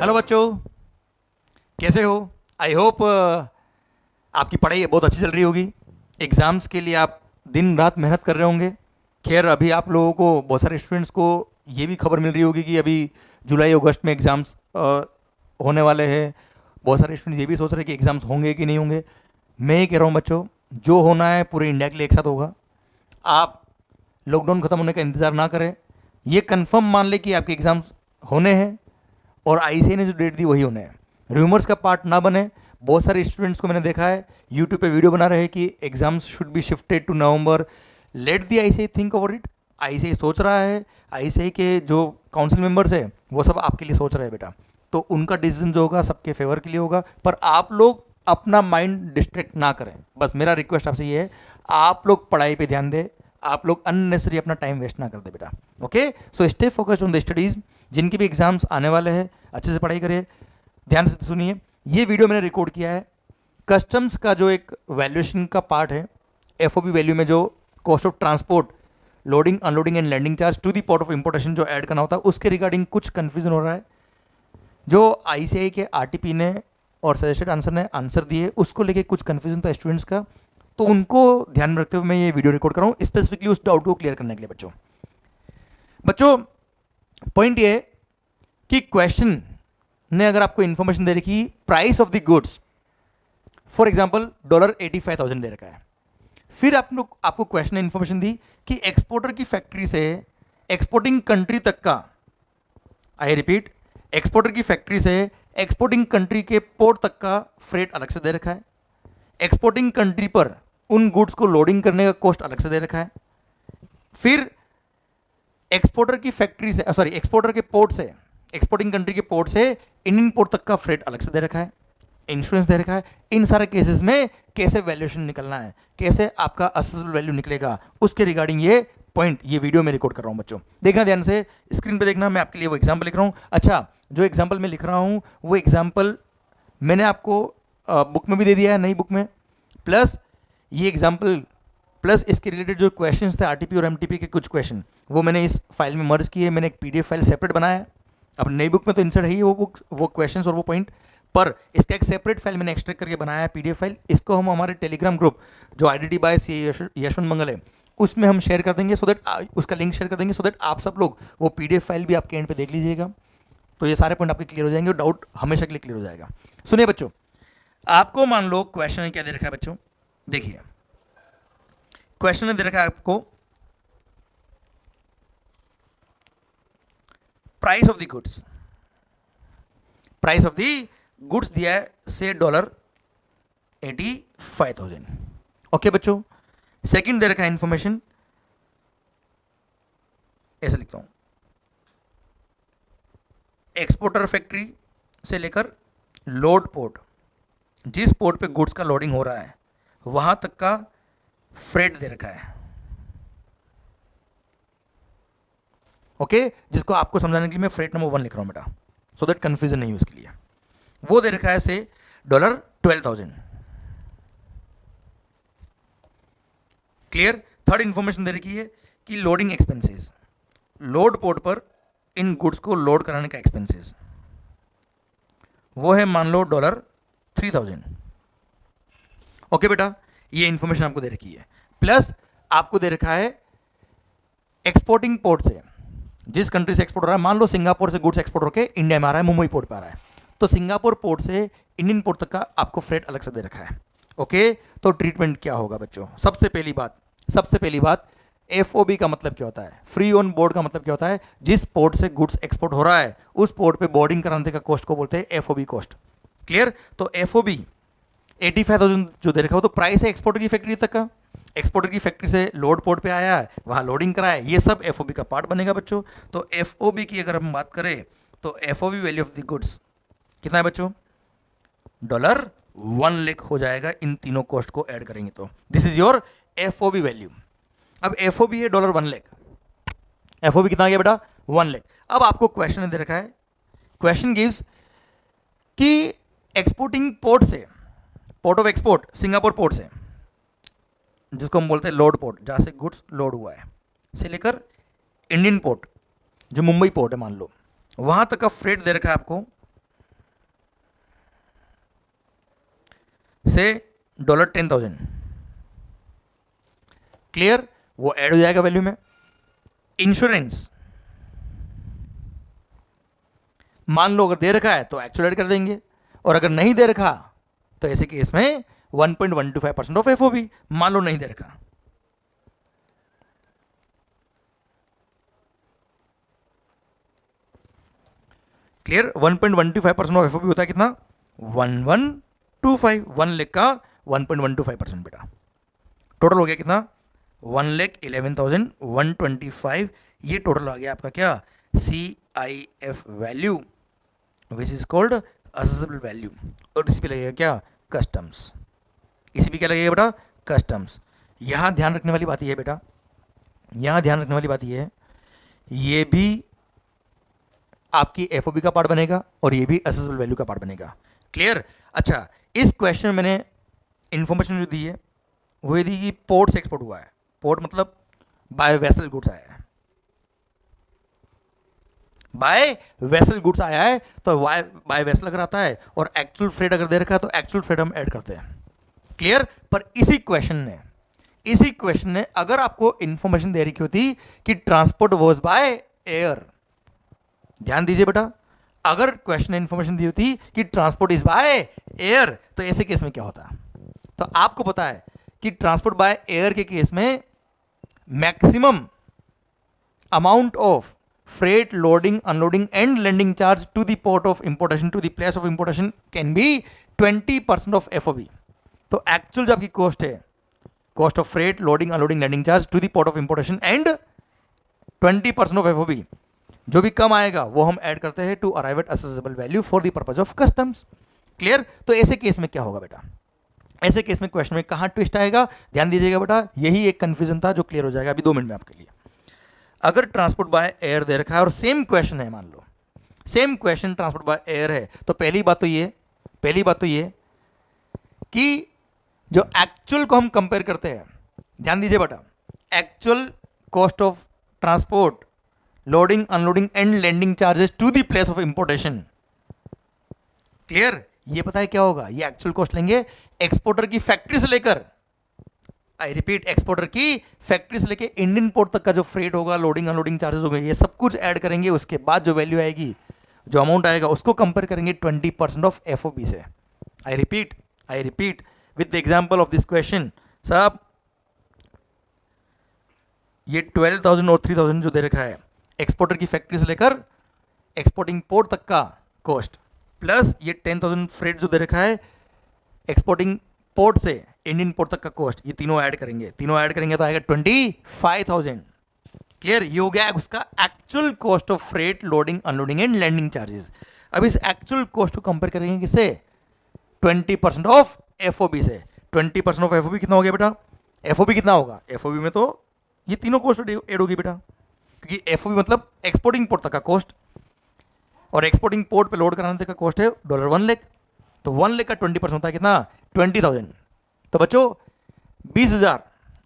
Hello बच्चों, कैसे हो? आई होप आपकी पढ़ाई बहुत अच्छी चल रही होगी। एग्ज़ाम्स के लिए आप दिन रात मेहनत कर रहे होंगे। खैर, अभी आप लोगों को, बहुत सारे स्टूडेंट्स को ये भी खबर मिल रही होगी कि अभी जुलाई अगस्त में एग्ज़ाम्स होने वाले हैं। बहुत सारे स्टूडेंट्स ये भी सोच रहे हैं कि एग्ज़ाम्स होंगे कि नहीं होंगे। मैं ये कह रहा हूँ बच्चों, जो होना है पूरे इंडिया के लिए एक साथ होगा। आप लॉकडाउन ख़त्म होने का इंतज़ार ना करें, ये कंफर्म मान लें कि आपके एग्ज़ाम्स होने हैं और आईसीआई ने जो डेट दी वही होने हैं। रूमर्स का पार्ट ना बने। बहुत सारे स्टूडेंट्स को मैंने देखा है यूट्यूब पे वीडियो बना रहे हैं कि exams should be shifted to November. Let the ICI think over it. ICI सोच रहा है, आईसीआई के जो काउंसिल मेंबर्स है वो सब आपके लिए सोच रहे हैं बेटा। तो उनका डिसीजन जो होगा सबके फेवर के लिए होगा, पर आप लोग अपना माइंड डिस्ट्रैक्ट ना करें। बस मेरा रिक्वेस्ट आपसे ये है, आप लोग पढ़ाई पे ध्यान दें, आप लोग अननेसेसरी अपना टाइम वेस्ट ना कर दे बेटा। Okay, so stay focused on the studies. जिनके भी एग्जाम्स आने वाले हैं अच्छे से पढ़ाई करिए। ध्यान से सुनिए, ये वीडियो मैंने रिकॉर्ड किया है कस्टम्स का जो एक वैल्यूएशन का पार्ट है, एफओबी वैल्यू में जो cost of transport, loading unloading and landing charge to the port of importation जो ऐड करना होता है, उसके रिगार्डिंग कुछ कंफ्यूजन हो रहा है। जो आईसीआई के आरटीपी ने और सजेस्टेड आंसर ने आंसर दिए, उसको लेके कुछ कंफ्यूजन था स्टूडेंट्स का, तो उनको ध्यान में रखते हुए मैं ये वीडियो रिकॉर्ड कर रहा हूँ स्पेसिफिकली उस डाउट को क्लियर करने के लिए। बच्चों पॉइंट ये है कि क्वेश्चन ने अगर आपको इंफॉर्मेशन दे रखी price of the goods, for example $85,000 दे रखा है, फिर आपको क्वेश्चन ने इंफॉर्मेशन दी कि एक्सपोर्टर की फैक्ट्री से एक्सपोर्टिंग कंट्री तक का, आई रिपीट, एक्सपोर्टर की फैक्ट्री से एक्सपोर्टिंग कंट्री के पोर्ट तक का फ्रेट अलग से दे रखा है। एक्सपोर्टिंग कंट्री पर उन गुड्स को लोडिंग करने का कॉस्ट अलग से दे रखा है। फिर एक्सपोर्टर की फैक्ट्री से, सॉरी, एक्सपोर्टर के पोर्ट से, एक्सपोर्टिंग कंट्री के पोर्ट से इंडियन पोर्ट तक का फ्रेट अलग से दे रखा है, इंश्योरेंस दे रखा है। इन सारे केसेस में कैसे वैल्यूएशन निकलना है, कैसे आपका असेसेबल वैल्यू निकलेगा, उसके रिगार्डिंग ये पॉइंट, ये वीडियो में रिकॉर्ड कर रहा हूं बच्चों। देखना ध्यान से, स्क्रीन पे देखना, मैं आपके लिए वो एग्जाम्पल लिख रहा हूं। अच्छा, जो एग्जाम्पल मैं लिख रहा हूं वो एग्जाम्पल मैंने आपको बुक में भी दे दिया है, नई बुक में, प्लस ये एग्जाम्पल प्लस इसके रिलेटेड जो क्वेश्चंस थे आरटीपी और एमटीपी के कुछ क्वेश्चन, वो मैंने इस फाइल में मर्ज किए। मैंने एक पीडीएफ फाइल सेपरेट बनाया है। अब नई बुक में तो इंसर्ट है ही वो बुक, वो क्वेश्चंस और वो पॉइंट, पर इसका एक सेपरेट फाइल मैंने एक्सट्रैक्ट करके बनाया है, पीडीएफ फाइल। इसको हम हमारे टेलीग्राम ग्रुप जो आईडीडी बाय सी यशवंत मंगल है उसमें हम शेयर कर देंगे, सो दैट उसका लिंक शेयर कर देंगे, सो दैट आप सब लोग वो पीडीएफ फाइल भी आपके एंड पे देख लीजिएगा। तो ये सारे पॉइंट आपके क्लियर हो जाएंगे और डाउट हमेशा के लिए क्लियर हो जाएगा। सुनिए बच्चों, आपको मान लो क्वेश्चन क्या दे रखा है बच्चों, देखिए क्वेश्चन दे रखा है आपको price of the goods, price of the goods दिया है से $85,000। ओके बच्चों, सेकंड दे रखा है इंफॉर्मेशन, ऐसे लिखता हूं, एक्सपोर्टर फैक्ट्री से लेकर लोड पोर्ट, जिस पोर्ट पे गुड्स का लोडिंग हो रहा है वहां तक का फ्रेट दे रखा है। ओके, जिसको आपको समझाने के लिए मैं फ्रेट नंबर 1 लिख रहा हूं बेटा, सो दैट कंफ्यूजन नहीं हो उसके लिए। वो दे रखा है से $12,000। क्लियर। थर्ड इंफॉर्मेशन दे रखी है कि लोडिंग एक्सपेंसेस, लोड पोर्ट पर इन गुड्स को लोड कराने का एक्सपेंसेस, वो है मान लो $3,000। ओके बेटा, ये इंफॉर्मेशन आपको दे रखी है। प्लस आपको दे रखा है एक्सपोर्टिंग पोर्ट से, जिस कंट्री से एक्सपोर्ट हो रहा है, मान लो सिंगापुर से गुड्स एक्सपोर्ट होकर इंडिया में आ रहा है, मुंबई पोर्ट पर आ रहा है, तो सिंगापुर पोर्ट से इंडियन पोर्ट तक का आपको फ्रेट अलग से दे रखा है। ओके, तो ट्रीटमेंट क्या होगा बच्चों? सबसे पहली बात एफओबी का मतलब क्या होता है? फ्री ऑन बोर्ड का मतलब क्या होता है? जिस पोर्ट से गुड्स एक्सपोर्ट हो रहा है उस पोर्ट पे बोर्डिंग कराने का कॉस्ट को बोलते हैं एफओबी कॉस्ट। क्लियर। तो एफओबी 85,000 जो दे रखा हो, तो प्राइस है एक्सपोर्टर की फैक्ट्री तक का, एक्सपोर्टर की फैक्ट्री से लोड पोर्ट पे आया है, वहां लोडिंग कराया, ये सब एफओबी का पार्ट बनेगा बच्चों। तो एफओबी की अगर हम बात करें तो FOB value of the goods कितना है बच्चों? $1 हो जाएगा। इन तीनों कॉस्ट को ऐड करेंगे तो this is your FOB value. अब एफओबी है $1 एफओबी कितना आ गया बेटा? 1 लाख। अब आपको क्वेश्चन दे रखा है, क्वेश्चन गिव्स कि एक्सपोर्टिंग पोर्ट से, port of export Singapore port से, जिसको हम बोलते हैं लोड पोर्ट, जहां से गुड्स लोड हुआ है, से लेकर इंडियन पोर्ट जो मुंबई पोर्ट है मान लो, वहां तक का फ्रेट दे रखा है आपको से $10,000, क्लियर, वो ऐड हो जाएगा वैल्यू में। इंश्योरेंस मान लो अगर दे रखा है तो एक्चुअल ऐड कर देंगे, और अगर नहीं दे रखा तो ऐसे केस में 1.125% ऑफ एफओबी, मान लो नहीं दे रखा। क्लियर, 1.125% ऑफ एफओबी होता है कितना, 1125, 1 लाख का 1.125% बेटा। टोटल हो गया कितना, 1,11,125। ये टोटल आ गया आपका क्या, CIF value which is called accessible value. और इसी पे लगेगा क्या, कस्टम्स। इसी पे क्या लगेगा बेटा, कस्टम्स। यहां ध्यान रखने वाली बात यह है बेटा, यहां ध्यान रखने वाली बात यह है, ये भी आपकी एफओबी का पार्ट बनेगा और ये भी असेसेबल वैल्यू का पार्ट बनेगा। क्लियर। अच्छा, इस क्वेश्चन में मैंने इंफॉर्मेशन जो दी है वो ये दी कि पोर्ट से एक्सपोर्ट हुआ है। पोर्ट मतलब बाय वेसल गुड्स आया है, बाय वेसल गुड्स आया है, तो बाय वेसल अगर आता है और एक्चुअल फ्रेट अगर दे रखा है तो एक्चुअल फ्रेट हम ऐड करते हैं। क्लियर। पर इसी क्वेश्चन ने अगर आपको इंफॉर्मेशन दे रखी होती कि ट्रांसपोर्ट वॉज बाय एयर, ध्यान दीजिए बेटा, अगर क्वेश्चन ने इंफॉर्मेशन दी होती कि ट्रांसपोर्ट इज बाय एयर, तो ऐसे केस में क्या होता। तो आपको पता है कि ट्रांसपोर्ट बाय एयर के केस में maximum amount of freight loading unloading and landing charge to the port of importation to the place of importation can be 20% of FOB। तो एक्चुअल जो आपकी कॉस्ट है, cost of freight loading unloading landing charge to the port of importation and 20% of FOB, जो भी कम आएगा वो हम add करते हैं to arrive at assessable value for the purpose of customs. Clear. तो ऐसे केस में क्या होगा बेटा, ऐसे केस में क्वेश्चन में कहां ट्विस्ट आएगा, ध्यान दीजिएगा बेटा, यही एक कंफ्यूजन था जो क्लियर हो जाएगा अभी 2 मिनट में आपके लिए। अगर ट्रांसपोर्ट बाय एयर दे रखा है और सेम क्वेश्चन है, मान लो same question transport by air है, तो पहली बात तो ये कि जो एक्चुअल को हम कंपेयर करते हैं, ध्यान दीजिए बेटा, actual cost of transport loading unloading and landing charges to the place of importation. Clear. ये पता है क्या होगा, ये एक्चुअल कॉस्ट लेंगे एक्सपोर्टर की फैक्ट्री से लेकर, आई रिपीट, एक्सपोर्टर की फैक्ट्री से लेके इंडियन पोर्ट तक का जो फ्रेट होगा, लोडिंग अनलोडिंग चार्जेस होंगे, ये सब कुछ ऐड करेंगे। उसके बाद जो वैल्यू आएगी, जो अमाउंट आएगा, उसको कंपेयर करेंगे 20% ऑफ FOB से। I repeat with the example of this question, साहब ये 12,000 और 3,000 जो दे रखा है, एक्सपोर्टर की फैक्ट्री से लेकर एक्सपोर्टिंग पोर्ट तक का कॉस्ट, प्लस ये 10,000 फ्रेट जो दे रखा है एक्सपोर्टिंग पोर्ट से इंडियन पोर्ट तक का कॉस्ट, ये तीनों ऐड करेंगे तो आएगा 25,000। क्लियर। ये हो गया उसका actual cost of freight loading unloading and landing charges. अब इस एक्चुअल कॉस्ट को कंपेयर करेंगे किससे, 20% ऑफ FOB से। 20% ऑफ FOB कितना हो गया बेटा, FOB कितना होगा, FOB में तो ये तीनों कॉस्ट ऐड होगी बेटा, क्योंकि FOB मतलब एक्सपोर्टिंग पोर्ट तक का कॉस्ट, और एक्सपोर्टिंग पोर्ट पे लोड कराने तक का कॉस्ट है $1 लाख, तो 1 लाख का 20% होता है कितना, 20,000। तो बच्चों 20,000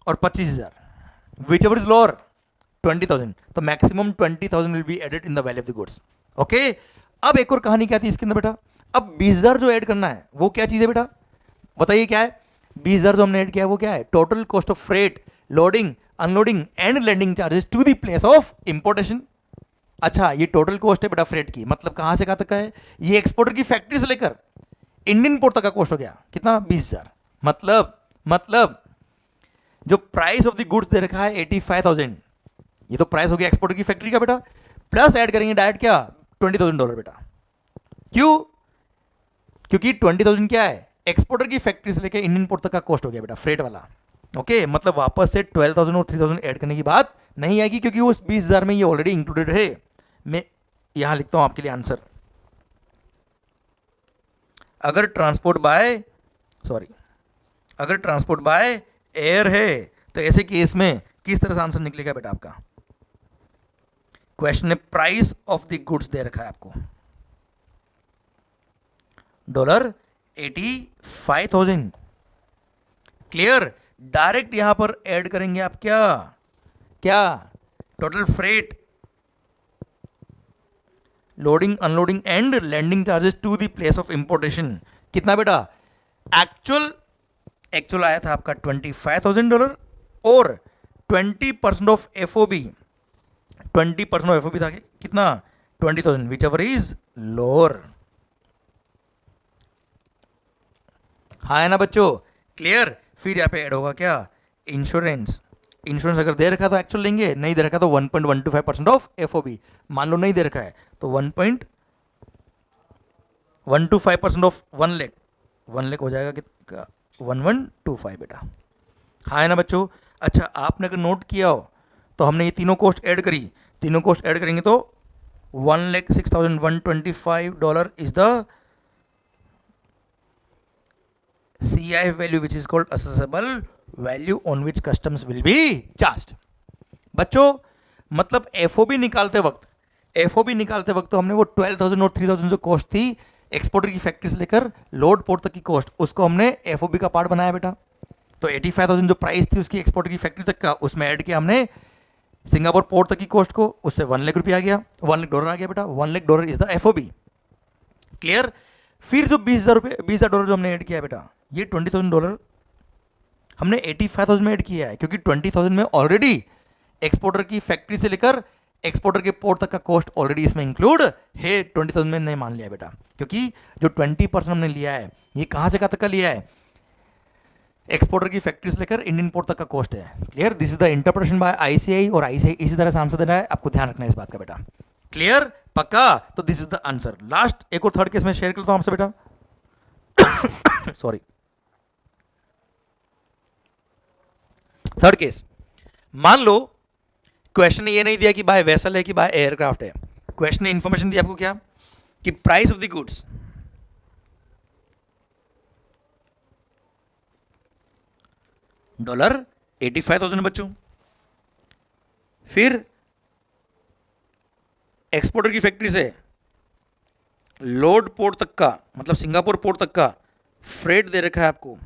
और 25,000, विच एवर इज लोअर 20,000, तो maximum 20,000 will be added in the value of the goods. Okay. अब एक और कहानी क्या थी इसके अंदर बेटा, अब 20,000 जो ऐड करना है वो क्या चीज़ है बेटा, बताइए क्या है। 20,000 जो हमने ऐड किया है वो क्या है, total cost of freight loading unloading and landing charges to the place of importation. अच्छा, ये टोटल कॉस्ट है बेटा फ्रेट की, मतलब कहां से कहां तक का है, ये एक्सपोर्टर की फैक्ट्री से लेकर इंडियन पोर्ट तक का कॉस्ट हो गया कितना, 20,000। मतलब जो प्राइस ऑफ द गुड्स दे रखा है 85,000, ये तो प्राइस हो गया एक्सपोर्टर की फैक्ट्री का बेटा, प्लस ऐड करेंगे डायरेक्ट क्या, $20,000 बेटा। क्यों, क्योंकि 20,000 क्या है, एक्सपोर्टर की फैक्ट्री से लेकर इंडियन पोर्ट तक का कॉस्ट हो गया बेटा, फ्रेट वाला। ओके, मतलब वापस से 12,000 और 3,000 ऐड करने की बात नहीं आएगी, क्योंकि उस 20,000 में ये ऑलरेडी इंक्लूडेड है। मैं यहां लिखता हूं आपके लिए आंसर, अगर ट्रांसपोर्ट बाय एयर है तो ऐसे केस में किस तरह से आंसर निकलेगा बेटा आपका। क्वेश्चन में प्राइस ऑफ द गुड्स दे रखा है आपको $85,000। क्लियर। डायरेक्ट यहां पर ऐड करेंगे आप क्या total freight loading unloading and landing charges to the place of importation, कितना बेटा, एक्चुअल एक्चुअल आया था आपका $25,000 और 20% ऑफ FOB, 20% ऑफ FOB था कितना 20,000, विच एवर इज लोअर। हाँ है ना बच्चों, क्लियर। फिर यहाँ पे ऐड होगा क्या, इंश्योरेंस। इंश्योरेंस अगर दे रखा है तो एक्चुअल लेंगे, नहीं दे रखा तो 1.125% ऑफ FOB। मान लो नहीं दे रखा है तो 1.125% ऑफ 1 लाख, 1 लाख हो जाएगा कितना 1125 बेटा। हाँ है ना बच्चों। अच्छा आपने अगर नोट किया हो तो हमने ये तीनों कॉस्ट ऐड करी, तीनों कॉस्ट ऐड करेंगे तो $1,06,125 is the CIF value which is called assessable value on which customs will be charged। बच्चों मतलब FOB निकालते वक्त तो हमने वो 12,000 और 3,000 जो कॉस्ट थी एक्सपोर्टर की फैक्ट्री से लेकर लोड पोर्ट तक की कॉस्ट, उसको हमने FOB का पार्ट बनाया बेटा। तो 85,000 जो प्राइस थी उसकी एक्सपोर्टर की फैक्ट्री तक का, उसमें ऐड किया हमने सिंगापुर पोर्ट तक की कॉस्ट को, उससे $1 लाख आ गया, $1 लाख आ गया बेटा। $1 lakh is the FOB, clear. फिर जो $20,000 जो हमने ऐड किया बेटा, ये $20,000 हमने 85,000 में ऐड किया है, क्योंकि 20,000 में ऑलरेडी एक्सपोर्टर की फैक्ट्री से लेकर एक्सपोर्टर के पोर्ट तक का कॉस्ट ऑलरेडी इसमें इंक्लूड है। 20,000 में नहीं मान लिया बेटा, क्योंकि जो 20% हमने लिया है ये कहाँ से कहाँ तक का लिया है, एक्सपोर्टर की फैक्ट्री से लेकर इंडियन पोर्ट तक का कॉस्ट है। Clear, this is the interpretation by ICAI, और ICAI इसी तरह से आंसर देना है, आपको ध्यान रखना है इस बात का बेटा। क्लियर, पक्का। तो this is the answer. Last एक और थर्ड केस में शेयर करता हूं आपसे बेटा। Sorry, third case. मान लो क्वेश्चन ने ये नहीं दिया कि बाय वेसल है कि बाय एयरक्राफ्ट है, क्वेश्चन ने इंफॉर्मेशन दी आपको क्या, कि प्राइस ऑफ द गुड्स $85,000 बच्चों। फिर एक्सपोर्टर की फैक्ट्री से लोड पोर्ट तक का, मतलब सिंगापुर पोर्ट तक का फ्रेट दे रखा है आपको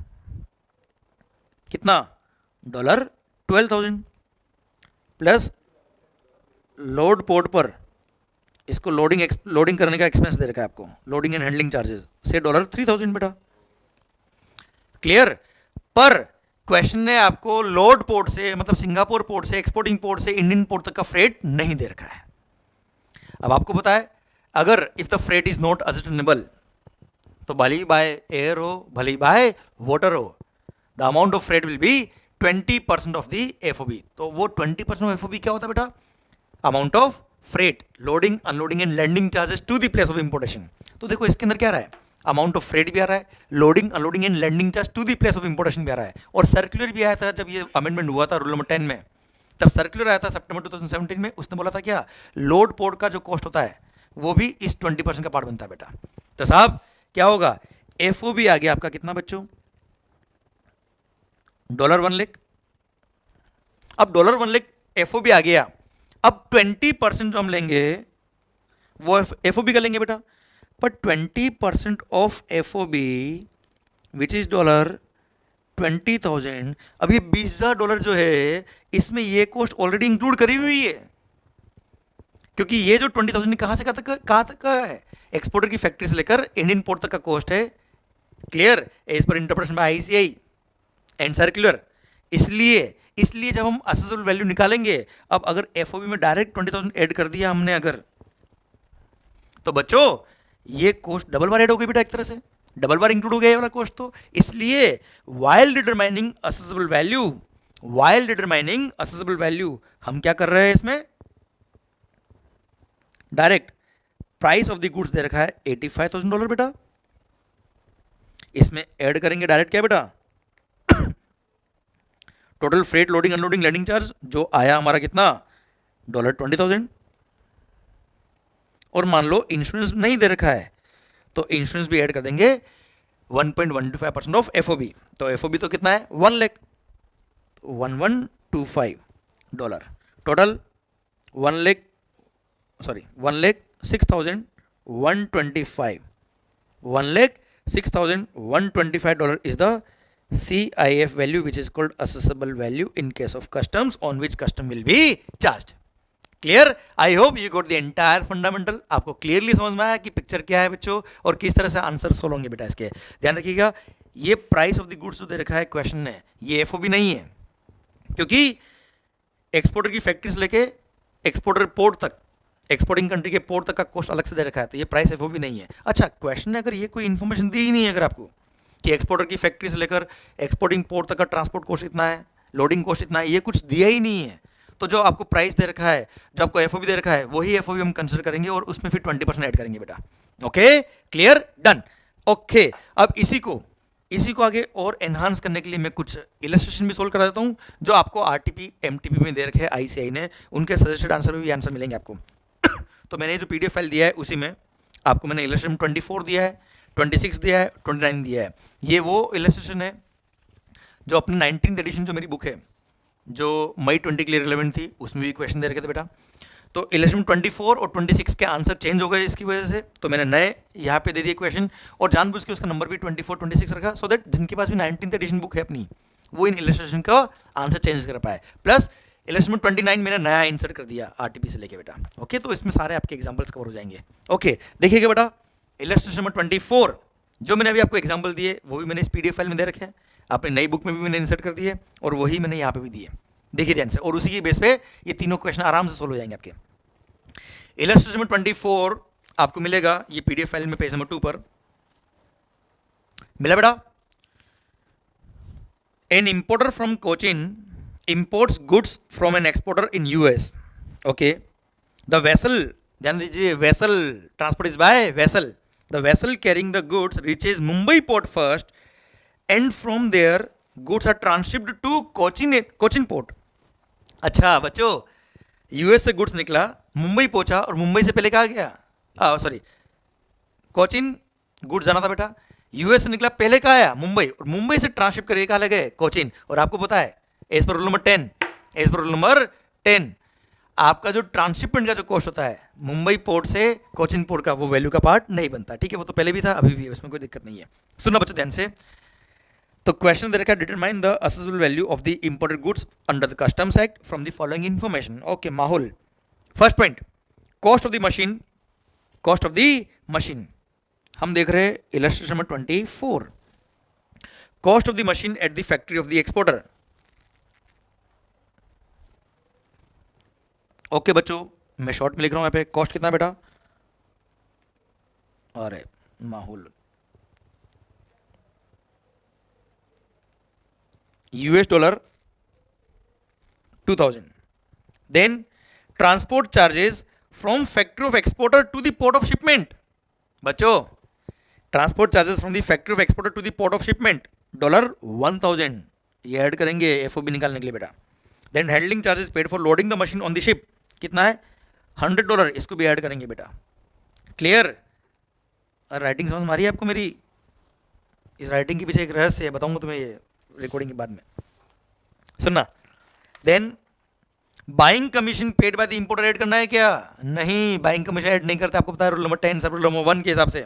कितना, $12,000 प्लस लोड पोर्ट पर इसको लोडिंग करने का एक्सपेंस दे रखा है आपको, लोडिंग एंड हैंडलिंग चार्जेस से $3,000 बेटा। क्लियर। पर क्वेश्चन ने आपको लोड पोर्ट से, मतलब सिंगापुर पोर्ट से, एक्सपोर्टिंग पोर्ट से इंडियन पोर्ट तक का फ्रेट नहीं दे रखा है। अब आपको पता है अगर if the freight is not ascertainable, तो भले ही बाय एयर हो भले ही बाय वाटर हो, the amount of freight will be 20% of the FOB। तो वो 20% ऑफ FOB क्या होता है बेटा, amount of freight, loading unloading and landing charges to the place of importation. तो देखो इसके अंदर क्या रहा है, अमाउंट ऑफ फ्रेट भी आ रहा है, loading unloading and landing charge to the place of importation भी आ रहा है। और सर्कुलर भी आया था जब ये अमेंडमेंट हुआ था रूल नंबर 10 में, तब सर्कुलर आया था सितंबर 2017 में, उसने बोला था क्या, लोड पोर्ट का जो कॉस्ट होता है वो भी इस 20% का पार्ट बनता है बेटा। तो साहब क्या होगा, FOB आ गया आपका कितना बच्चों, $1 लाख। अब $1 लाख FOB आ गया, अब 20% जो हम लेंगे वो FOB का लेंगे बेटा, पर 20% ऑफ FOB विच इज $20,000। अब ये $20,000 जो है इसमें ये कॉस्ट ऑलरेडी इंक्लूड करी हुई है, क्योंकि ये जो 20,000 कहाँ से कहाँ तक का है, एक्सपोर्टर की फैक्ट्री से लेकर इंडियन पोर्ट तक का कॉस्ट है। Clear, as per interpretation by ICAI and circular. इसलिए जब हम असेसेबल वैल्यू निकालेंगे, अब अगर FOB में डायरेक्ट 20,000 ऐड कर दिया हमने अगर, तो बच्चों ये कॉस्ट डबल बार ऐड हो गई बेटा, एक तरह से डबल बार इंक्लूड हो गया ये वाला कॉस्ट। तो इसलिए व्हाइल डिटरमाइनिंग असेसेबल वैल्यू हम क्या कर रहे हैं, इसमें direct price of the goods दे रखा है $85,000 बेटा, इसमें ऐड करेंगे डायरेक्ट क्या बेटा, total freight loading unloading landing charge जो आया हमारा कितना, $20,000। और मान लो इंश्योरेंस नहीं दे रखा है तो इंश्योरेंस भी ऐड कर देंगे 1.125% ऑफ FOB। तो FOB तो कितना है, 1 lakh, $1125 total, 1,06,125 $1,06,125 is the CIF value which is called assessable value in case of customs on which custom will be charged। Clear, I hope you got the entire fundamental. आपको clearly समझ में आया कि picture क्या है बच्चों और किस तरह से आंसर सोल्व होंगे बेटा इसके। ध्यान रखिएगा, ये प्राइस ऑफ द गुड्स जो दे रखा है क्वेश्चन ने, ये एफओबी नहीं है, क्योंकि एक्सपोर्टर की फैक्ट्री से लेके एक्सपोर्टर पोर्ट तक, एक्सपोर्टिंग कंट्री के पोर्ट तक का कॉस्ट अलग से दे रखा है, तो ये प्राइस एफओबी नहीं है। अच्छा, क्वेश्चन ने अगर ये कोई इन्फॉर्मेशन दी ही नहीं है अगर आपको कि एक्सपोर्टर की फैक्ट्री से लेकर एक्सपोर्टिंग पोर्ट तक का ट्रांसपोर्ट कॉस्ट इतना है, लोडिंग कॉस्ट इतना है, ये कुछ दिया ही नहीं है, तो जो आपको प्राइस दे रखा है, जो आपको एफओबी दे रखा है, वही एफओबी हम कंसिडर करेंगे और उसमें फिर 20% ऐड करेंगे बेटा। Okay, clear, done. ओके, अब इसी को आगे और एनहांस करने के लिए मैं कुछ इलस्ट्रेशन भी सोल्व करा देता हूँ, जो आपको आरटीपी एमटीपी में दे रखे हैं आईसीआई ने, उनके सजेस्टेड आंसर में भी आंसर मिलेंगे आपको। तो मैंने जो पीडीएफ फाइल दिया है उसी में आपको मैंने इलस्ट्रेशन 24 दिया है, 26 दिया है, 29 दिया है। ये वो इलस्ट्रेशन है जो अपनी 19th एडिशन जो मेरी बुक है, जो मई 20 के लिए रिलेवेंट थी, उसमें भी क्वेश्चन दे रखे थे बेटा। तो इलेक्शन 24 और 26 के आंसर चेंज हो गए इसकी वजह से, तो मैंने नए यहाँ पे दे दिए क्वेश्चन, और जानबूझ के उसका नंबर भी 24 26 रखा, सो दैट जिनके पास भी 19th एडिशन बुक है अपनी, वो इन इलस्ट्रेशन का आंसर चेंज कर पाए। प्लस इलेक्शन 29 मैंने नया इंसर्ट कर दिया आरटीपी से लेके बेटा। ओके, तो इसमें सारे आपके एग्जाम्पल्स कवर हो जाएंगे। ओके, देखिएगा बेटा, इलस्ट्रेशन नंबर 24 जो मैंने अभी आपको एग्जाम्पल दिए वो भी मैंने इस पीडीएफ फाइल में दे रखे हैं, अपनी नई बुक में भी मैंने इंसर्ट कर दिए, और वही मैंने यहाँ पे भी दिए, देखिए ध्यान से, और उसी के बेस पे ये तीनों क्वेश्चन आराम से सोल्व हो जाएंगे आपके। इलस्ट्रेशन नंबर 24 आपको मिलेगा ये पीडीएफ फाइल में पेज नंबर 2 पर मिला बेटा। An importer from Cochin imports goods from an exporter in US. Okay, the vessel, ध्यान दीजिए, vessel, transport is by vessel, the vessel carrying the goods reaches Mumbai port first and from there goods are transshipped to Cochin port. अच्छा बच्चों, US से goods निकला, मुंबई पहुंचा, और मुंबई से पहले कहाँ गया, सॉरी कोचिन गुड्स जाना था बेटा, यूएस से निकला पहले कहाँ आया, मुंबई, और मुंबई से ट्रांसशिप करके कहाँ लगे, कोचिन। और आपको पता है as per rule number 10, as per rule number 10 आपका जो ट्रांसशिपमेंट का जो कॉस्ट होता है मुंबई पोर्ट से कोचिन पोर्ट का, वो वैल्यू का पार्ट नहीं बनता, ठीक है, वो तो पहले भी था अभी भी है, उसमें कोई दिक्कत नहीं है। सुनना बच्चों ध्यान से, तो क्वेश्चन दे रखा है, determine the assessable value of the imported goods under the customs act from the following information. Okay, माहौल, first point, cost of the machine, cost of the machine हम देख रहे हैं illustration number 24, cost of the machine at the factory of the exporter. Okay बच्चों, मैं short में लिख रहा हूं यहाँ पे, कॉस्ट कितना बेटा, अरे माहौल US dollar 2000, then transport charges from factory of exporter to the port of shipment। बच्चों, transport charges from the factory of exporter to the port of shipment $1000, ये ऐड करेंगे एफओबी निकालने के लिए बेटा। Then handling charges paid for loading the machine on the ship, कितना है $100, इसको भी ऐड करेंगे बेटा। क्लियर, राइटिंग समझ मारी है आपको मेरी, इस राइटिंग के पीछे एक रहस्य है, बताऊंगा तुम्हें ये रिकॉर्डिंग के बाद में, सुनना। Then buying commission paid by the importer add करना है क्या, नहीं, बाइंग कमीशन ऐड नहीं करते, आपको पता है rule number 10 sub rule number 1 के हिसाब से।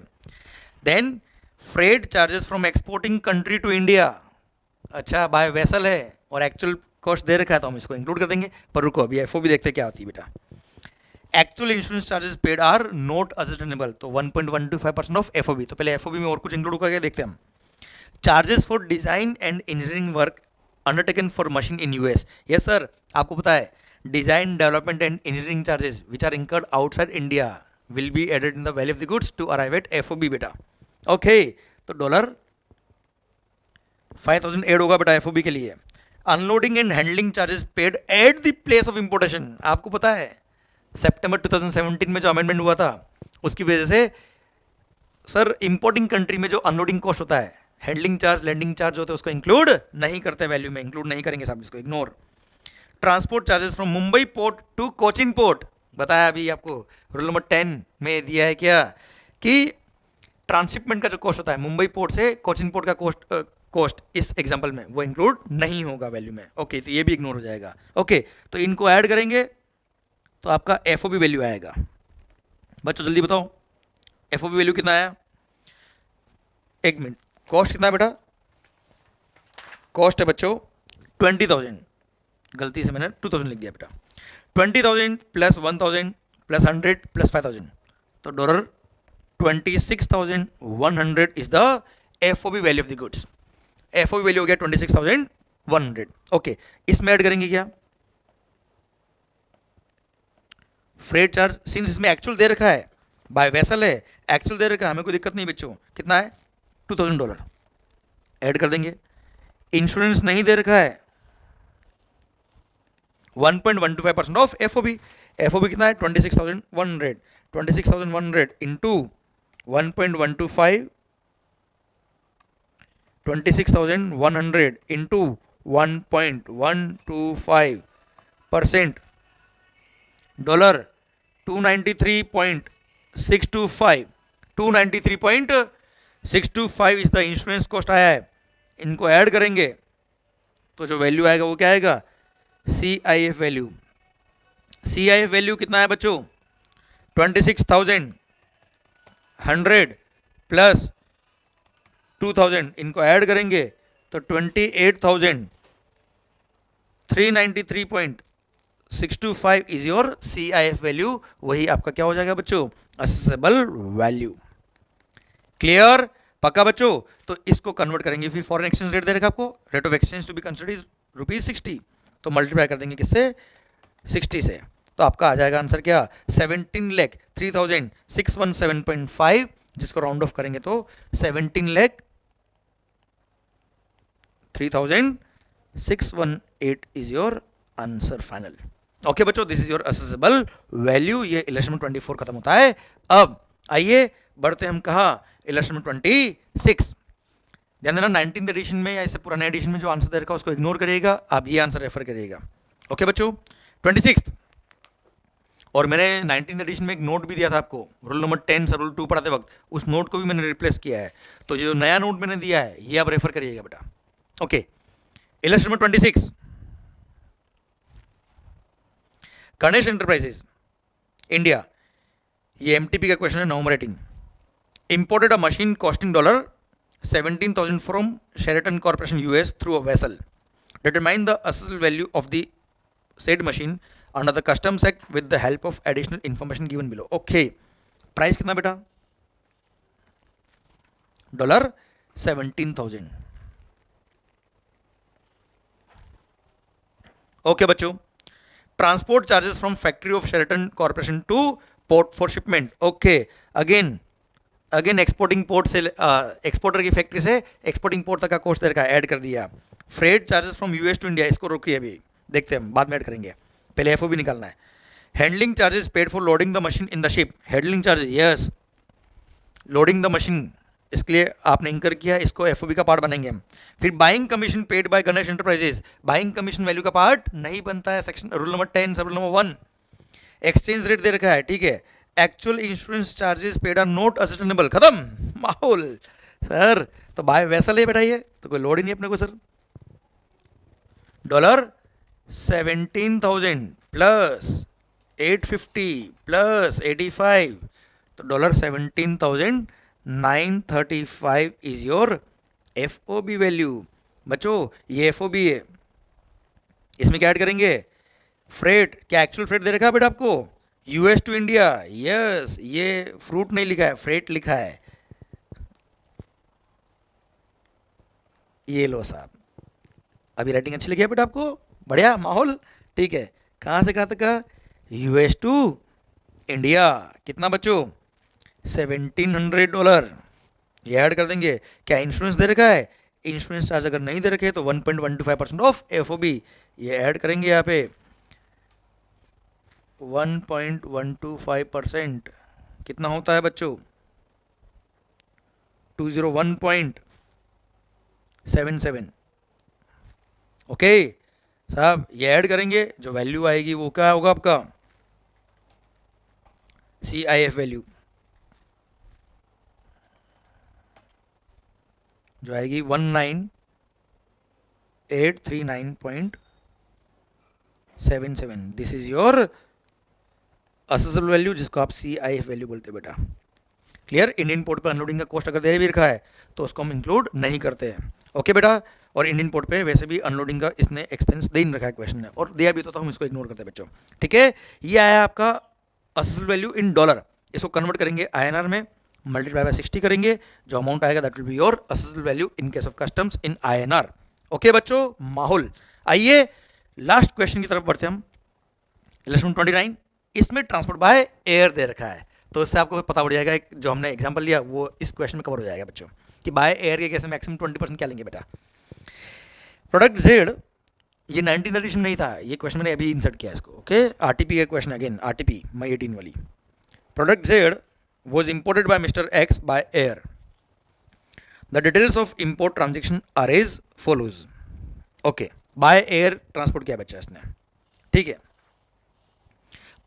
Then freight charges from exporting country to India, अच्छा बाय वेसल है और एक्चुअल कॉस्ट दे रखा है तो हम इसको इंक्लूड कर देंगे, पर रुको अभी एफओ भी देखते क्या होती है बेटा। Actual insurance charges paid are not ascertainable, तो 1.125% ऑफ एफओबी, तो पहले एफओबी में और कुछ इंक्लूड करके देखते हैं हम। Charges for design and engineering work undertaken for machine in US, yes sir, आपको पता है design development and engineering charges which are incurred outside India will be added in the value of the goods to arrive at FOB बेटा। Okay, तो $5000 add होगा बेटा FOB के लिए। Unloading and handling charges paid at the place of importation, आपको पता है सितंबर 2017 में जो अमेंडमेंट हुआ था उसकी वजह से सर इंपोर्टिंग कंट्री में जो अनलोडिंग कॉस्ट होता है, हैंडलिंग चार्ज लैंडिंग चार्ज होता है, उसको इंक्लूड नहीं करते, वैल्यू में इंक्लूड नहीं करेंगे साहब, इसको ignore. Transport charges from Mumbai port to Cochin port, बताया अभी आपको रूल नंबर 10 में दिया है क्या कि ट्रांसशिपमेंट का जो कॉस्ट होता है मुंबई पोर्ट से कोचिन पोर्ट का कॉस्ट इस एग्जांपल में वो इंक्लूड नहीं होगा वैल्यू में। ओके, तो ये भी इग्नोर हो जाएगा। ओके, तो इनको ऐड करेंगे तो आपका एफओबी वैल्यू आएगा। बच्चों जल्दी बताओ एफओबी वैल्यू कितना आया, एक मिनट, कॉस्ट कितना है बेटा, कॉस्ट है बच्चों 20,000, गलती से मैंने 2000 लिख दिया बेटा। 20,000 प्लस 1,000 प्लस 100 प्लस 5,000, तो $26,100 is the FOB value of the goods. FOB value हो गया 26,100। ओके, इसमें ऐड करेंगे क्या, फ्रेट चार्ज, सिंस इसमें एक्चुअल दे रखा है, बाय वेसल है, एक्चुअल दे रखा है, हमें कोई दिक्कत नहीं बच्चों, कितना है $2,000 ऐड कर देंगे। इंश्योरेंस नहीं दे रखा है, 1.125% ऑफ एफओबी, एफओबी कितना है 26,100, 26,100 into 1.125, 26,100 into 1.125% dollar, 293.625, 293.625 is the insurance cost आया है। इनको ऐड करेंगे तो जो वैल्यू आएगा वो क्या आएगा, CIF वैल्यू। CIF वैल्यू कितना है बच्चों, 26,100 प्लस 2,000, इनको ऐड करेंगे तो 28,393.625 इज योर CIF वैल्यू। वही आपका क्या हो जाएगा बच्चों, असेसेबल वैल्यू। क्लियर, पक्का बच्चों। तो इसको कन्वर्ट करेंगे, फिर फॉरेन एक्सचेंज रेट दे रखा आपको, rate of exchange to be considered is ₹60, तो मल्टीप्लाई कर देंगे किससे, 60 से, तो आपका आ जाएगा आंसर क्या, 17,03,617.5, जिसको राउंड ऑफ करेंगे तो 17,03,618 is your answer final. Okay बच्चों, this is your assessable value. ये इलेक्शन में 24 खत्म होता है। अब आइए बढ़ते हम कहा, इलेक्शन में 26। ध्यान देना 19th एडिशन में या इससे पुराने एडिशन में जो आंसर दे रखा है उसको इग्नोर करिएगा, आप ये आंसर रेफर करिएगा। ओके बच्चों, 26। और मैंने 19th एडिशन में एक नोट भी दिया था आपको, रूल नंबर 10 सब रूल 2 पढ़ाते वक्त, उस नोट को भी मैंने रिप्लेस किया है, तो जो नया नोट मैंने दिया है ये आप रेफर करिएगा बेटा। Okay, election number 26, Ganesh enterprises India, ये MTP का क्वेश्चन है, नवंबर 18। imported a machine costing $17,000 from Sheraton Corporation US through a vessel. Determine the assessed value of the said machine under the Customs Act with the help of additional information given below. Okay, price कितना बेटा, $17,000। Okay बच्चों, transport charges from factory of Sheraton corporation to port for shipment. Okay, again exporting port से, exporter की factory से exporting port तक का cost का add कर दिया। Freight charges from US to India, इसको रोकिए, अभी देखते हैं, बाद में ऐड करेंगे, पहले FOB निकालना है। Handling charges paid for loading the machine in the ship, handling charges, yes, loading the machine, इसके लिए आपने इंकर किया, इसको FOB का पार्ट बनेंगे हम। फिर buying commission paid by Ganesh enterprises, buying commission value का पार्ट नहीं बनता है, section rule number 10 sub rule number 1। Exchange rate दे रखा है, ठीक है, actual insurance charges paid are not ascertainable, खत्म माहौल सर। तो बाय वैसल है बेटा, ये तो कोई लोड ही नहीं अपने को सर। $17,000 प्लस 850 प्लस 85, तो $17,935 इज योर FOB वैल्यू। बच्चों ये FOB है, इसमें क्या ऐड करेंगे, फ्रेट, क्या एक्चुअल फ्रेट दे रखा है बेटा आपको, US टू इंडिया, यस, ये फ्रूट नहीं लिखा है, फ्रेट लिखा है, ये लो साहब, अभी राइटिंग अच्छी लगी है बेटा आपको, बढ़िया माहौल, ठीक है। कहाँ से कहाँ तक का, US टू इंडिया, कितना बच्चों, $1,700, ये ऐड कर देंगे। क्या इंश्योरेंस दे रखा है, इंश्योरेंस चार्ज अगर नहीं दे रखे तो 1.125% ऑफ FOB, ये ऐड करेंगे यहाँ पे 1.125%, कितना होता है बच्चों, 201.77। ओके साहब, ये ऐड करेंगे, जो वैल्यू आएगी वो क्या होगा आपका, CIF वैल्यू जो आएगी 19,839.77। This is your assessable value, जिसको आप CIF वैल्यू बोलते हैं बेटा। क्लियर, इंडियन पोर्ट पे अनलोडिंग का कॉस्ट अगर दे भी रखा है तो उसको हम इंक्लूड नहीं करते हैं। ओके बेटा, और इंडियन पोर्ट पे वैसे भी अनलोडिंग का इसने एक्सपेंस दे नहीं रखा है क्वेश्चन में, और दिया भी तो हम इसको इग्नोर करते हैं बच्चों। ठीक है, ये आया आपका असेसेबल वैल्यू इन डॉलर, इसको कन्वर्ट करेंगे INR में, मल्टीप्लाई बाय 60 करेंगे, जो अमाउंट आएगा that will be your assessable value in case of customs in INR। Okay बच्चों, माहौल। आइए लास्ट क्वेश्चन की तरफ बढ़ते हम। इलेक्शन 29, इसमें ट्रांसपोर्ट बाय एयर दे रखा है, तो इससे आपको पता पड़ जाएगा जो हमने एग्जांपल लिया वो इस क्वेश्चन में कवर हो जाएगा बच्चों, कि बाय एयर के केस में मैक्सिमम 20% क्या लेंगे बेटा। प्रोडक्ट जेड, ये 19th एडिशन में नहीं था, ये क्वेश्चन मैंने अभी इंसर्ट किया इसको। ओके, आरटीपी का क्वेश्चन अगेन, आरटीपी मई 18 वाली। Product Z was imported by Mr. X by air. The details of import transaction are as follows. Okay, by air transport किया बच्चा इसने, ठीक है।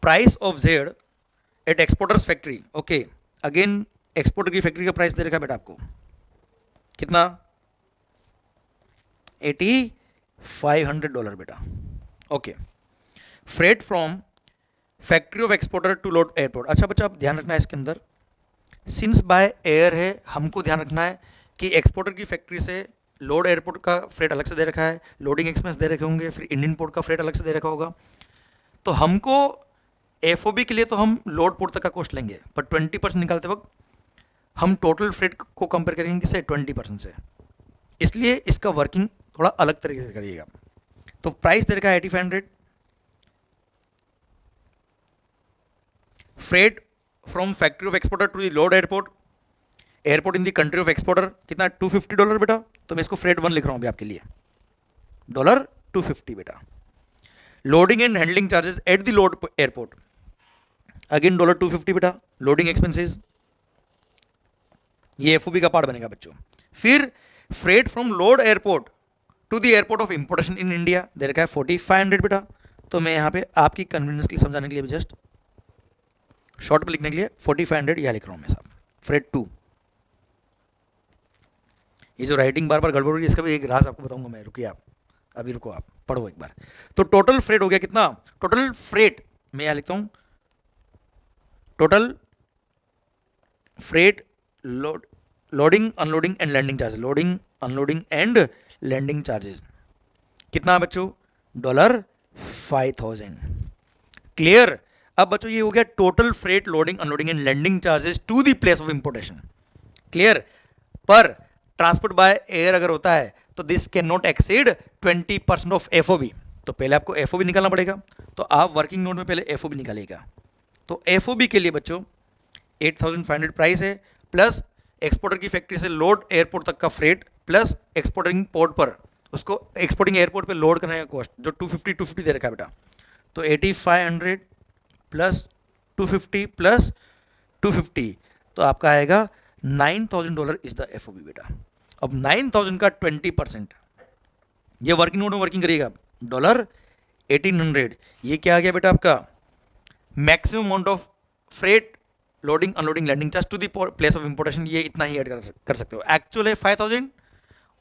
Price of Z at exporter's factory. Okay, again exporter की factory का price दे रखा है बेटा आपको, कितना, $8,500 बेटा। Okay, freight from factory of exporter to load airport. अच्छा बच्चा, आप ध्यान रखना है इसके अंदर, सिंस बाय एयर है, हमको ध्यान रखना है कि एक्सपोर्टर की फैक्ट्री से लोड एयरपोर्ट का फ्रेट अलग से दे रखा है, लोडिंग एक्सपेंस दे रखे होंगे, फिर इंडियन पोर्ट का फ्रेट अलग से दे रखा होगा। तो हमको एफओबी के लिए तो हम लोड पोर्ट तक का कॉस्ट लेंगे, पर 20% निकालते वक्त हम टोटल फ्रेट को कंपेयर करेंगे किससे, 20% से। इसलिए इसका वर्किंग थोड़ा अलग तरीके से करिएगा। तो प्राइस दे रखा है 8500, freight from factory of exporter to the load airport, airport in the country of exporter, कितना, $250 बेटा। तो मैं इसको फ्रेट 1 लिख रहा हूं अभी आपके लिए, $250 बेटा। Loading and handling charges at the load airport, again $250 बेटा। लोडिंग एक्सपेंसेस, ये एफओबी का पार्ट बनेगा बच्चों। फिर freight from load airport to the airport of importation in India दे रखा है 4500 बेटा। तो मैं यहाँ पे आपकी कन्वीनियंस के लिए समझाने के लिए जस्ट शॉर्ट पे लिखने के लिए 4500 यह लिख रहा हूँ मैं साहब, फ्रेट 2। ये जो राइटिंग बार बार गड़बड़ हो रही है, इसका भी एक राज आपको बताऊंगा मैं, रुकिए आप, अभी रुको, आप पढ़ो एक बार। तो टोटल फ्रेट हो गया कितना, टोटल फ्रेट मैं यहां लिखता हूं, total freight loading unloading and landing charges, loading unloading and landing charges कितना बच्चों, $5000। क्लियर। अब बच्चों ये हो गया total freight loading unloading and landing charges to the place of importation. Clear. पर ट्रांसपोर्ट बाय एयर अगर होता है तो this can not exceed 20% of FOB. तो पहले आपको एफओबी निकालना पड़ेगा, तो आप वर्किंग नोट में पहले एफओबी निकालिएगा। तो एफओबी के लिए बच्चों 8500 प्राइस है, प्लस एक्सपोर्टर की फैक्ट्री से लोड एयरपोर्ट तक का फ्रेट, प्लस एक्सपोर्टिंग पोर्ट पर उसको एक्सपोर्टिंग एयरपोर्ट पे लोड करने का कॉस्ट जो 250 दे रखा है बेटा। तो 8500 प्लस 250 प्लस 250 तो आपका आएगा $9000 इज द एफओबी बेटा। अब 9000 का 20%, ये वर्किंग नोट में वर्किंग करिएगा, $1800। ये क्या आ गया बेटा आपका, maximum amount of freight loading unloading landing charge to the place of importation, ये इतना ही ऐड कर सकते हो। एक्चुअल है 5000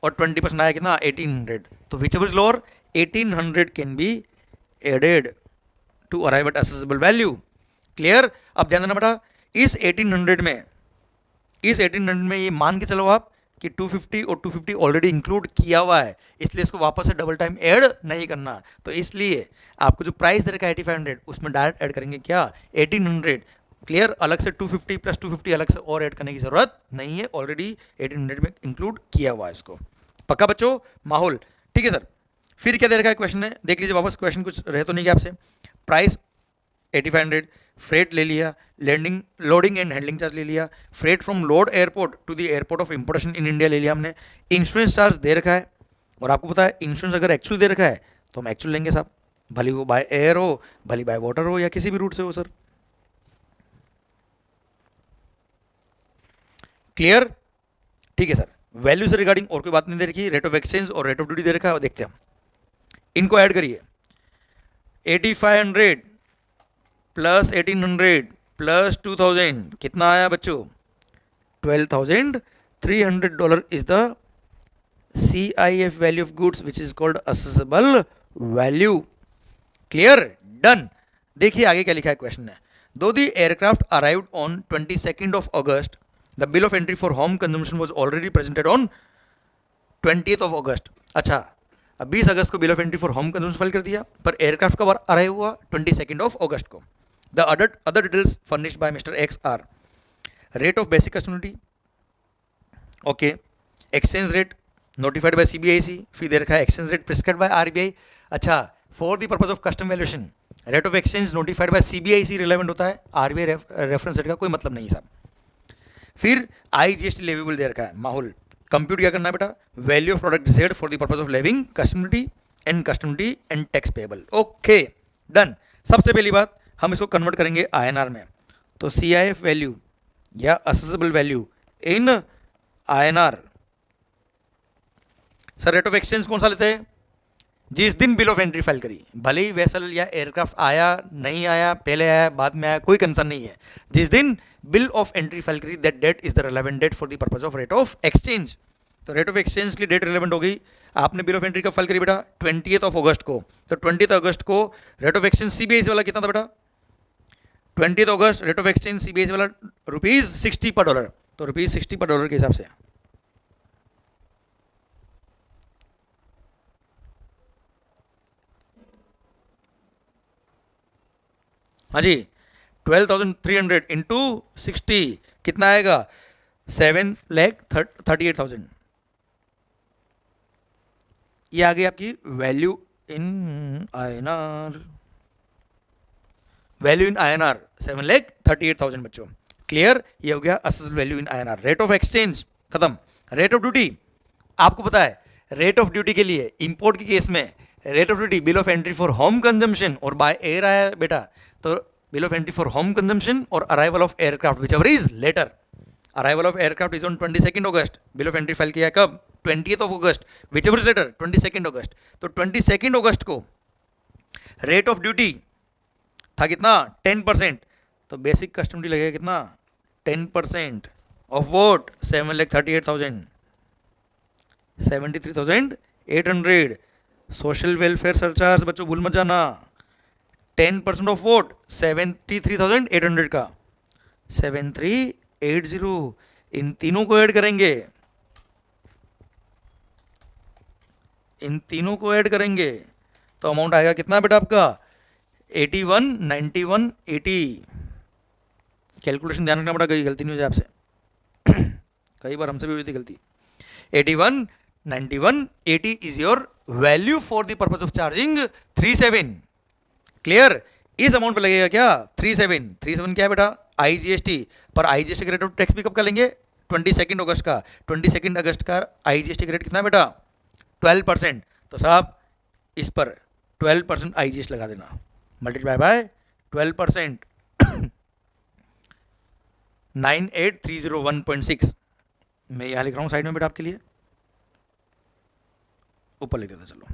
और 20% आया कितना, 1800। तो which ever is lower, 1800 can be added to arrive at assessable value. Clear. अब ध्यान देना बेटा, इस 1800 में ये मान के चलो आप कि 250 और 250 ऑलरेडी इंक्लूड किया हुआ है, इसलिए इसको वापस से डबल टाइम ऐड नहीं करना। तो इसलिए आपको जो प्राइस दे रखा है 8500 उसमें डायरेक्ट ऐड करेंगे क्या, 1800। क्लियर। अलग से 250 प्लस 250 अलग से और ऐड करने की जरूरत नहीं है, ऑलरेडी 1800 में इंक्लूड किया हुआ है इसको। पक्का बच्चों, माहौल ठीक है सर। फिर क्या दे रखा है क्वेश्चन में, देख लीजिए वापस, क्वेश्चन कुछ रह तो नहीं गया आपसे। प्राइस 8500, फ्रेट ले लिया, landing loading and handling charge ले लिया, freight from load airport to the airport of importation in India ले लिया हमने, इंश्योरेंस चार्ज दे रखा है। और आपको पता है इंश्योरेंस अगर एक्चुअल दे रखा है तो हम एक्चुअल लेंगे साहब, भले वो बाय एयर हो, भले बाय वाटर हो, या किसी भी रूट से हो सर। क्लियर। ठीक है सर। वैल्यू से रिगार्डिंग और कोई बात नहीं दे रखी, रेट ऑफ एक्सचेंज और रेट ऑफ ड्यूटी दे रखा है, और देखते हैं हम, इनको ऐड करिए। 8500 प्लस 1800 प्लस 2000 कितना आया बच्चों, $12,300 is the CIF value of goods which is called accessible value. Clear, done. देखिए आगे क्या लिखा है क्वेश्चन में, दो the aircraft arrived on 22nd of August, the bill of entry for home consumption was already presented on 20th of August। अच्छा, अब 20 अगस्त को bill of entry for home consumption file कर दिया, पर एयरक्राफ्ट कब अराइव हुआ, 22nd of August को। The other details furnished by mister X R, rate of basic customs duty, okay, exchange rate notified by CBIC, फिर दे रखा है exchange rate prescribed by RBI. अच्छा, for the purpose of custom valuation rate of exchange notified by CBIC relevant होता है, RBI reference rate का कोई मतलब नहीं है साहब। फिर आईजीएसटी लेवेबल दे रखा है, माहौल कंप्यूट क्या करना है बेटा, value of product decide for the purpose of levying customs duty and tax payable. Okay done. सबसे पहली बात हम इसको कन्वर्ट करेंगे आईएनआर में, तो सीआईएफ वैल्यू या accessible value in INR. Sir rate of exchange कौन सा लेते हैं, जिस दिन बिल ऑफ एंट्री फाइल करी, भले ही वेसल या एयरक्राफ्ट आया नहीं आया, पहले आया बाद में आया, कोई कंसर्न नहीं है, जिस दिन बिल ऑफ एंट्री फाइल करी that date is the relevant date for the purpose of rate of exchange. तो रेट ऑफ एक्सचेंज की डेट रिलेवेंट हो गई। आपने बिल ऑफ एंट्री कब फाइल करी बेटा, 20 अगस्त को, तो 20 अगस्त को रेट ऑफ एक्सचेंज सीबीआईसी वाला कितना था बेटा, 20 अगस्त रेट ऑफ एक्सचेंज सीबीआईसी वाला ₹60 पर डॉलर, तो ₹60 पर डॉलर के हिसाब से हाँ जी 12,300 इंटू 60 कितना आएगा, 7,38,000। ये आ गई आपकी value in INR, value in INR 7,38,000 बच्चों। क्लियर, ये हो गया assessed value in INR. Rate of exchange खत्म। रेट ऑफ ड्यूटी आपको पता है, रेट ऑफ ड्यूटी के लिए इंपोर्ट के केस में rate of duty bill of entry for home consumption और बाय एयर आया बेटा, तो bill of entry for home consumption और arrival of aircraft which ever is later. Arrival of aircraft is on 22 August, bill of entry file किया कब, 20th August, which ever is later 22 August. तो 22 अगस्त को rate of duty था कितना, 10%, तो basic custom duty लगेगा कितना, 10% of vote 7,38,000, 73,800। Social welfare surcharge बच्चों भूल मत जाना, 10% ऑफ वोट 73,800 का, 7380। इन तीनों को ऐड करेंगे, इन तीनों को ऐड करेंगे तो अमाउंट आएगा कितना बेटा आपका, 81, 91, 80। कैलकुलेशन ध्यान रखना पड़ा, कहीं गलती नहीं हो जाए आपसे कई बार हमसे भी हुई थी गलती। 81, 91, 80 is your value for the purpose of charging 37। Clear, इस अमाउंट पे लगेगा क्या, 37 क्या है बेटा, आईजीएसटी। पर आईजीएसटी का रेट ऑफ टैक्स भी कब का लेंगे, 22 अगस्त का। 22 अगस्त का आईजीएसटी का रेट कितना है बेटा, 12%। तो साहब इस पर 12% आईजीएसटी लगा देना, मल्टीप्लाई बाय 12%, 98,301.6। मैं यहाँ लिख रहा हूँ साइड में बेटा आपके लिए, ऊपर लिख देता चलो।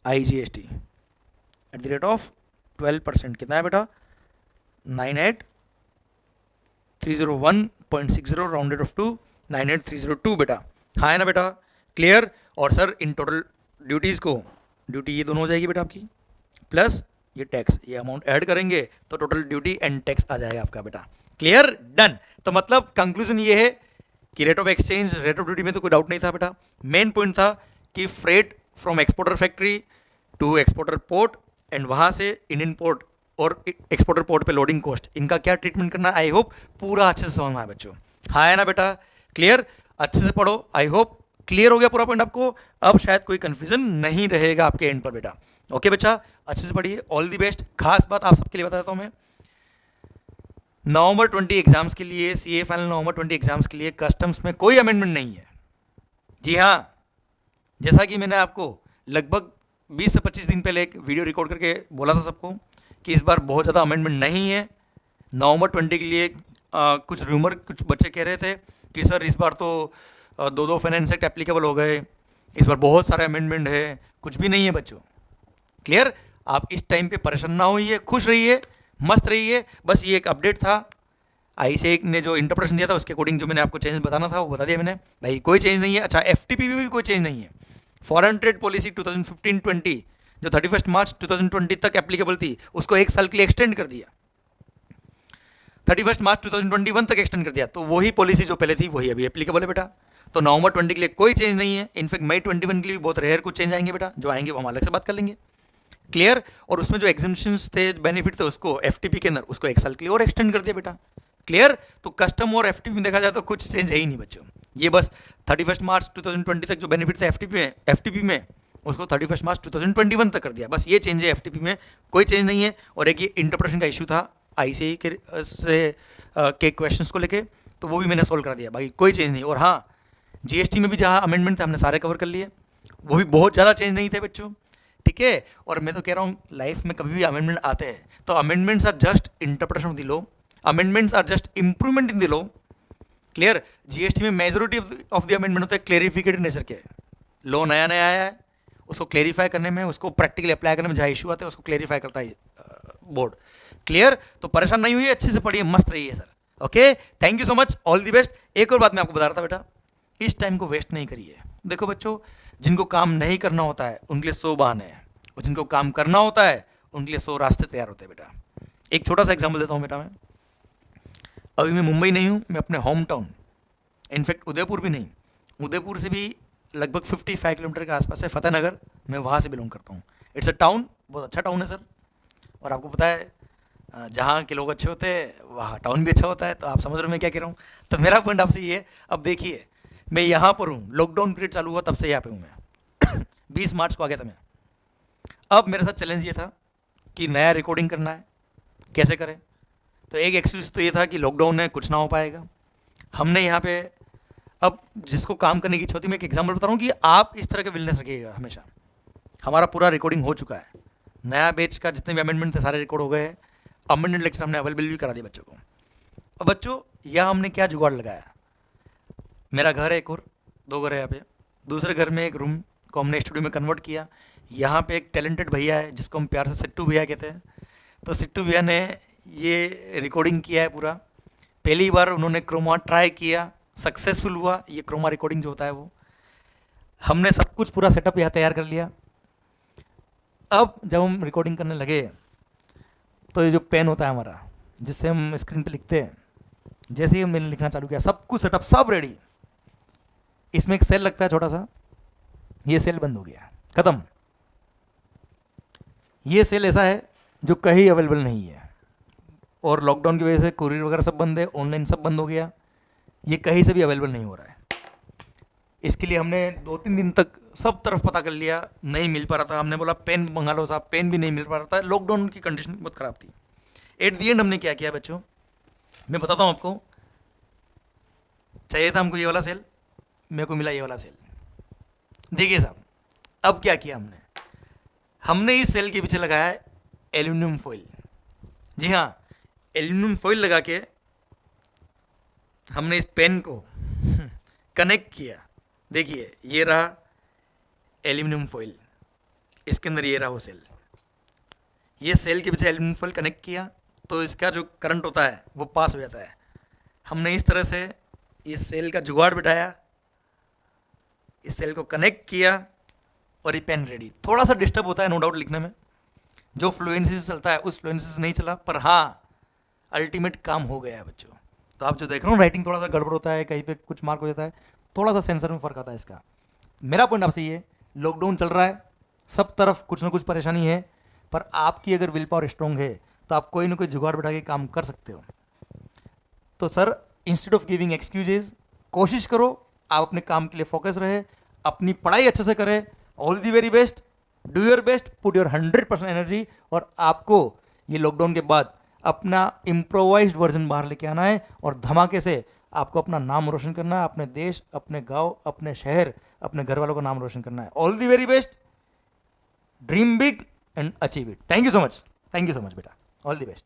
IGST at the rate of 12% कितना है बेटा, 98,301.60 राउंडेड ऑफ टू 98,302 बेटा। हाँ है ना बेटा, क्लियर। और सर इन टोटल ड्यूटीज़ को, ड्यूटी ये दोनों हो जाएगी बेटा आपकी, प्लस ये टैक्स, ये अमाउंट ऐड करेंगे तो टोटल ड्यूटी एंड टैक्स आ जाएगा आपका बेटा। Clear, done. तो मतलब कंक्लूजन ये है कि rate of exchange, rate of duty में तो कोई डाउट नहीं था बेटा। मेन पॉइंट था कि freight from exporter factory to exporter port and वहाँ से इंडियन पोर्ट और एक्सपोर्टर पोर्ट पे लोडिंग कॉस्ट, इनका क्या ट्रीटमेंट करना है। आई होप पूरा अच्छे से समझ में आया बच्चों। हाँ है ना बेटा, क्लियर, अच्छे से पढ़ो। आई होप क्लियर हो गया पूरा पॉइंट आपको, अब शायद कोई कंफ्यूजन नहीं रहेगा आपके एंड पर बेटा। ओके बच्चा, अच्छे से पढ़िए, ऑल दी बेस्ट। खास बात आप सबके लिए बता देता हूँ मैं, नवंबर 20 एग्जाम्स के लिए, सीए फाइनल नवंबर 20 एग्जाम्स के लिए कस्टम्स में कोई अमेंडमेंट नहीं है। जी हाँ, जैसा कि मैंने आपको लगभग 20 से 25 दिन पहले एक वीडियो रिकॉर्ड करके बोला था सबको कि इस बार बहुत ज़्यादा अमेंडमेंट नहीं है। नवंबर 20 के लिए कुछ रूमर, कुछ बच्चे कह रहे थे कि सर इस बार तो 2 फाइनेंस एक्ट एप्लीकेबल हो गए, इस बार बहुत सारे अमेंडमेंट है। कुछ भी नहीं है बच्चों, क्लियर। आप इस टाइम पे परेशान ना होइए, खुश रहिए, मस्त रहिए। बस ये एक अपडेट था, आईसीएआई ने जो इंटरप्रेशन दिया था उसके अकॉर्डिंग जो मैंने आपको चेंज बताना था वो बता दिया मैंने। भाई कोई चेंज नहीं है। अच्छा, एफटीपी में भी कोई चेंज नहीं है। फॉरेन ट्रेड पॉलिसी 2015-20 जो 31 मार्च 2020 तक एप्लीकेबल थी, उसको 1 साल के लिए एक्सटेंड कर दिया, 31 मार्च 2021 तक एक्सटेंड कर दिया। तो वही पॉलिसी जो पहले थी वही अभी एप्लीकेबल है बेटा। तो नवंबर 20 के लिए कोई चेंज नहीं है। इनफैक्ट मई 21 के लिए भी बहुत रेयर कुछ चेंज आएंगे बेटा, जो आएंगे वो हम अलग से बात कर लेंगे। क्लियर। और उसमें जो एग्जामिशंस थे, बेनिफिट थे, उसको एफटीपी के अंदर उसको 1 साल के लिए और एक्सटेंड कर दिया बेटा। क्लियर। तो कस्टम और एफटीपी में देखा जाए तो कुछ चेंज है ही नहीं बच्चों। ये बस 31 मार्च 2020 तक जो बेनिफिट था एफटीपी में उसको 31 मार्च 2021 तक कर दिया, बस ये चेंज है। एफटीपी में कोई चेंज नहीं है। और एक ये इंटरप्रेशन का इशू था आईसीआई के क्वेश्चंस को लेके, तो वो भी मैंने सोल्व कर दिया, बाकी कोई चेंज नहीं। और हाँ, जीएसटी में भी जहाँ अमेंडमेंट थे हमने सारे कवर कर लिए, वो भी बहुत ज़्यादा चेंज नहीं थे बच्चों, ठीक है। और मैं तो कह रहा हूँ लाइफ में कभी भी अमेंडमेंट आते हैं तो amendments are just interpretation of the law, amendments are just improvement in the law. Clear. GST में मेजोरिटी ऑफ द अमेंडमेंट होते हैं क्लेरिफिकेटिव नेचर के। लॉ नया नया आया है, उसको क्लेरिफाई करने में, उसको प्रैक्टिकली अप्लाई करने में जहाँ इशू आते हैं उसको क्लेरिफाई करता है बोर्ड। क्लियर। तो परेशान नहीं हुई, अच्छे से पढ़िए, मस्त रहिए sir. Okay, thank you so much, all the best. एक और बात मैं आपको बता रहा था बेटा, इस टाइम को वेस्ट नहीं करिए। देखो बच्चों, जिनको काम नहीं करना होता है उनके लिए 100 बहाने हैं, और जिनको काम करना होता है उनके लिए 100 रास्ते तैयार होते हैं बेटा। एक छोटा सा एग्जाम्पल देता हूँ बेटा। मैं अभी मैं मुंबई नहीं हूँ, मैं अपने होम टाउन, इनफैक्ट उदयपुर भी नहीं, उदयपुर से भी लगभग 55 किलोमीटर के आसपास है फतेहनगर, मैं वहाँ से बिलोंग करता हूँ। इट्स अ टाउन, बहुत अच्छा टाउन है सर। और आपको पता है जहाँ के लोग अच्छे होते हैं वहाँ टाउन भी अच्छा होता है, तो आप समझ रहे हो मैं क्या कह रहा हूँ। तो मेरा पॉइंट आपसे ये है, अब देखिए मैं यहाँ पर हूँ, लॉकडाउन पीरियड चालू हुआ तब से यहाँ पे हूँ मैं 20 मार्च को आ गया था मैं। अब मेरे साथ चैलेंज ये था कि नया रिकॉर्डिंग करना है, कैसे करें। तो एक एक्सक्यूज तो ये था कि लॉकडाउन है, कुछ ना हो पाएगा। हमने यहाँ पे अब जिसको काम करने की इच्छा होती है, मैं एक एग्जाम्पल बता रहा हूँ कि आप इस तरह के विलनेस रखिएगा हमेशा। हमारा पूरा रिकॉर्डिंग हो चुका है, नया बैच का जितने भी अमेंडमेंट थे सारे रिकॉर्ड हो गए हैं। अमेंडमेंट लेक्चर हमने अवेलेबल भी करा दिया बच्चों को। अब बच्चों यहाँ हमने क्या जुगाड़ लगाया, मेरा घर है एक और 2 घर है यहाँ पे, दूसरे घर में एक रूम को हमने स्टूडियो में कन्वर्ट किया। यहाँ पे एक टैलेंटेड भैया है जिसको हम प्यार से सिट्टू भैया कहते हैं। तो सिट्टू भैया ने ये रिकॉर्डिंग किया है पूरा, पहली बार उन्होंने क्रोमा ट्राई किया, सक्सेसफुल हुआ। ये क्रोमा रिकॉर्डिंग जो होता है वो हमने सब कुछ पूरा सेटअप यहाँ तैयार कर लिया। अब जब हम रिकॉर्डिंग करने लगे तो ये जो पेन होता है हमारा जिससे हम स्क्रीन पे लिखते हैं, जैसे ही मैंने लिखना चालू किया सब कुछ सेटअप सब रेडी। इसमें एक सेल लगता है छोटा सा, ये सेल बंद हो गया, खत्म। ये सेल ऐसा है जो कहीं अवेलेबल नहीं है, और लॉकडाउन की वजह से कुरियर वगैरह सब बंद है, ऑनलाइन सब बंद हो गया, ये कहीं से भी अवेलेबल नहीं हो रहा है। इसके लिए हमने 2-3 दिन तक सब तरफ पता कर लिया, नहीं मिल पा रहा था। हमने बोला पेन मंगा लो साहब, पेन भी नहीं मिल पा रहा था, लॉकडाउन की कंडीशन बहुत ख़राब थी। एट दी एंड हमने क्या किया बच्चों, मैं बताता हूँ आपको। चाहिए था हमको ये वाला सेल, मेरे को मिला ये वाला सेल। देखिए साहब, अब क्या किया हमने इस सेल के पीछे लगाया है एल्यूमिनियम फॉइल। जी हाँ, एल्यूमिनियम फॉइल लगा के हमने इस पेन को कनेक्ट किया। देखिए ये रहा एल्यूमिनियम फॉइल, इसके अंदर ये रहा वो सेल। ये सेल के पीछे एल्यूमिनियम फॉइल कनेक्ट किया तो इसका जो करंट होता है वो पास हो जाता है। हमने इस तरह से इस सेल का जुगाड़ बिठाया, इस सेल को कनेक्ट किया और ये पेन रेडी। थोड़ा सा डिस्टर्ब होता है नो डाउट लिखने में, जो फ्लुएंसी से चलता है उस फ्लुएंसी से नहीं चला, पर हाँ अल्टीमेट काम हो गया है बच्चों। तो आप जो देख रहे हो राइटिंग थोड़ा सा गड़बड़ होता है, कहीं पे कुछ मार्क हो जाता है, थोड़ा सा सेंसर में फ़र्क आता है इसका। मेरा पॉइंट आपसे ये, लॉकडाउन चल रहा है, सब तरफ कुछ ना कुछ परेशानी है, पर आपकी अगर विल पावर स्ट्रॉन्ग है तो आप कोई ना कोई जुगाड़ बैठा के काम कर सकते हो। तो sir instead of giving excuses, कोशिश करो आप अपने काम के लिए फोकस रहे, अपनी पढ़ाई अच्छे से करें। All the very best, do your best, put your 100% energy, और आपको ये लॉकडाउन के बाद अपना इम्प्रोवाइज्ड वर्जन बाहर लेके आना है और धमाके से आपको अपना नाम रोशन करना है, अपने देश, अपने गांव, अपने शहर, अपने घर वालों का नाम रोशन करना है। All the very best, dream big and achieve it. Thank you so much बेटा, ऑल दी बेस्ट।